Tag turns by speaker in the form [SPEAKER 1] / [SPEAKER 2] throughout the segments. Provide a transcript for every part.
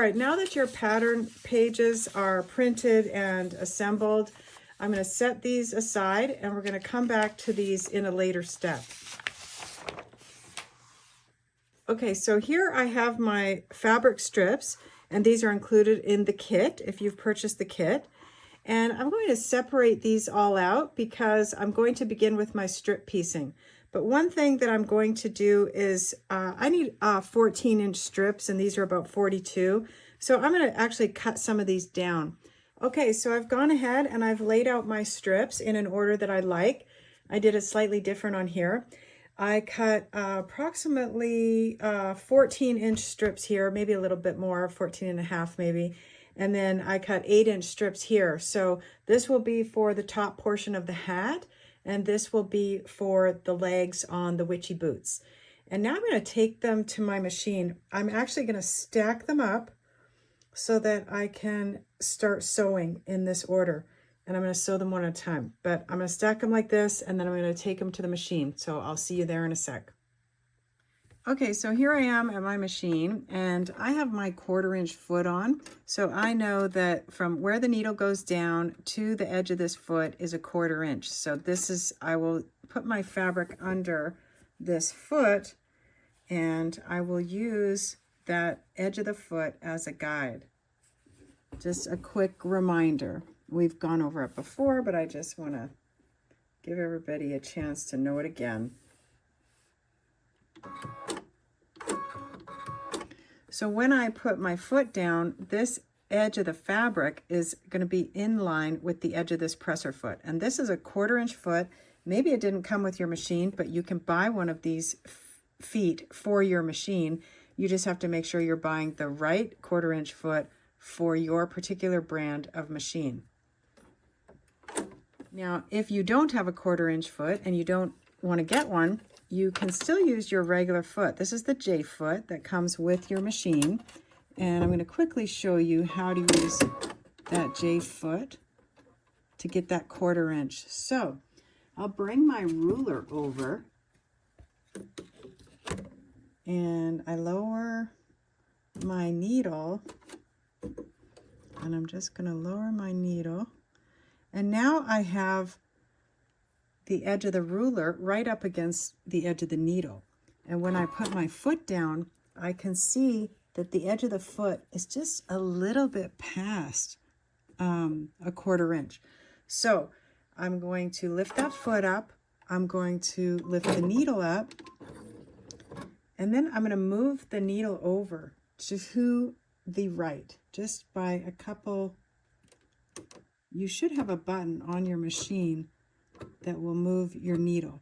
[SPEAKER 1] right, now that your pattern pages are printed and assembled, I'm going to set these aside and we're going to come back to these in a later step. Okay, so here I have my fabric strips, and these are included in the kit if you've purchased the kit. And I'm going to separate these all out because I'm going to begin with my strip piecing. But one thing that I'm going to do is I need 14-inch strips, and these are about 42. So I'm going to actually cut some of these down. Okay, so I've gone ahead and I've laid out my strips in an order that I like. I did it slightly different on here. I cut approximately 14-inch strips here, maybe a little bit more, 14 and a half maybe. And then I cut 8-inch strips here. So this will be for the top portion of the hat, and this will be for the legs on the Witchy boots. And now I'm going to take them to my machine. I'm actually going to stack them up so that I can start sewing in this order. And I'm going to sew them one at a time. But I'm going to stack them like this, and then I'm going to take them to the machine. So I'll see you there in a sec. Okay, so here I am at my machine, and I have my 1/4-inch foot on. So I know that from where the needle goes down to the edge of this foot is a 1/4 inch. So this is, I will put my fabric under this foot, and I will use that edge of the foot as a guide. Just a quick reminder. We've gone over it before, but I just want to give everybody a chance to know it again. So when I put my foot down, this edge of the fabric is going to be in line with the edge of this presser foot. And this is a 1/4-inch foot. Maybe it didn't come with your machine, but you can buy one of these feet for your machine. You just have to make sure you're buying the right 1/4-inch foot for your particular brand of machine. Now, if you don't have a 1/4-inch foot and you don't want to get one, you can still use your regular foot. This is the J foot that comes with your machine. And I'm going to quickly show you how to use that J foot to get that 1/4 inch. So I'll bring my ruler over and I lower my needle, and I'm just going to lower my needle. And now I have the edge of the ruler right up against the edge of the needle. And when I put my foot down, I can see that the edge of the foot is just a little bit past a 1/4 inch. So I'm going to lift that foot up. I'm going to lift the needle up. And then I'm going to move the needle over to the right, just by a couple. You should have a button on your machine that will move your needle.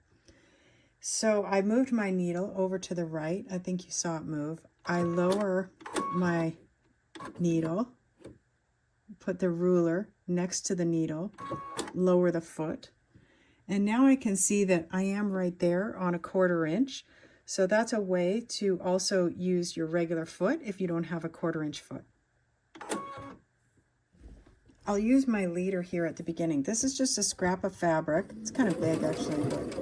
[SPEAKER 1] So I moved my needle over to the right. I think you saw it move. I lower my needle, put the ruler next to the needle, lower the foot, and now I can see that I am right there on a 1/4 inch. So that's a way to also use your regular foot if you don't have a 1/4 inch foot. I'll use my leader here at the beginning. This is just a scrap of fabric. It's kind of big actually, but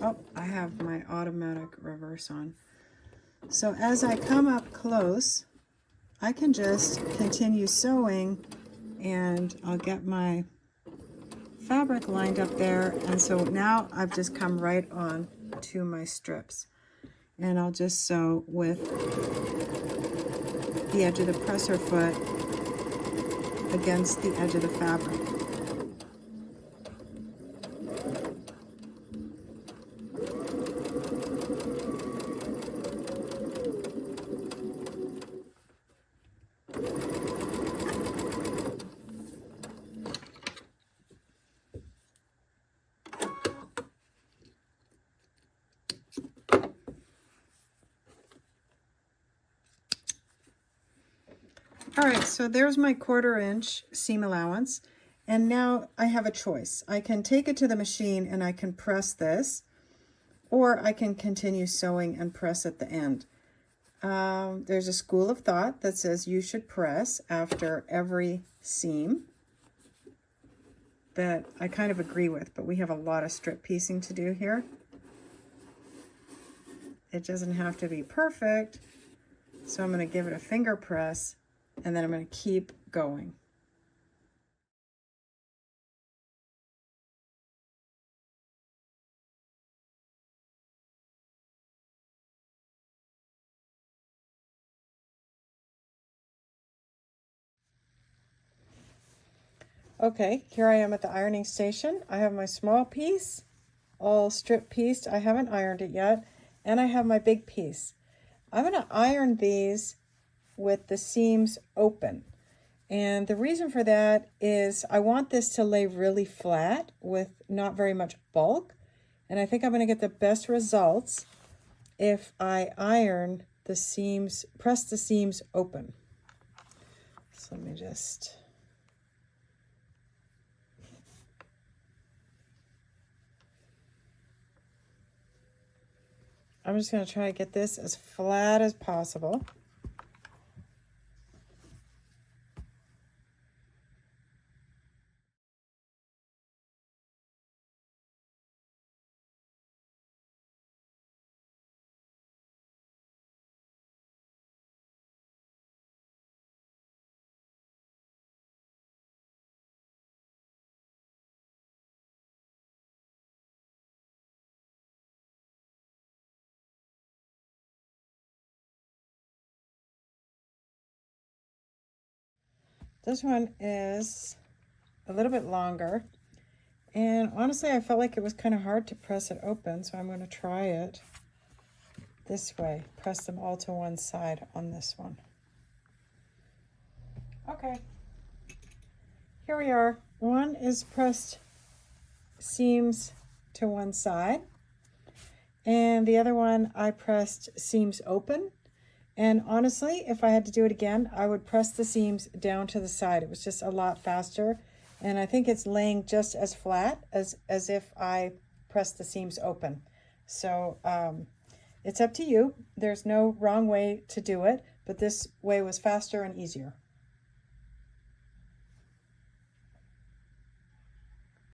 [SPEAKER 1] oh, I have my automatic reverse on. So as I come up close, I can just continue sewing, and I'll get my fabric lined up there. And so now I've just come right on to my strips, and I'll just sew with the edge of the presser foot against the edge of the fabric. All right, so there's my 1/4 inch seam allowance. And now I have a choice. I can take it to the machine and I can press this, or I can continue sewing and press at the end. There's a school of thought that says you should press after every seam, that I kind of agree with, but we have a lot of strip piecing to do here. It doesn't have to be perfect, so I'm going to give it a finger press and then I'm going to keep going. Okay, here I am at the ironing station. I have my small piece, all strip pieced. I haven't ironed it yet. And I have my big piece. I'm going to iron these with the seams open. And the reason for that is I want this to lay really flat with not very much bulk. And I think I'm going to get the best results if I iron the seams, press the seams open. So let me just... I'm just going to try to get this as flat as possible. This one is a little bit longer, and honestly I felt like it was kind of hard to press it open, so I'm going to try it this way. Press them all to one side on this one. Okay, here we are. One is pressed seams to one side, and the other one I pressed seams open. And honestly, if I had to do it again, I would press the seams down to the side. It was just a lot faster. And I think it's laying just as flat as if I pressed the seams open. So it's up to you. There's no wrong way to do it, but this way was faster and easier.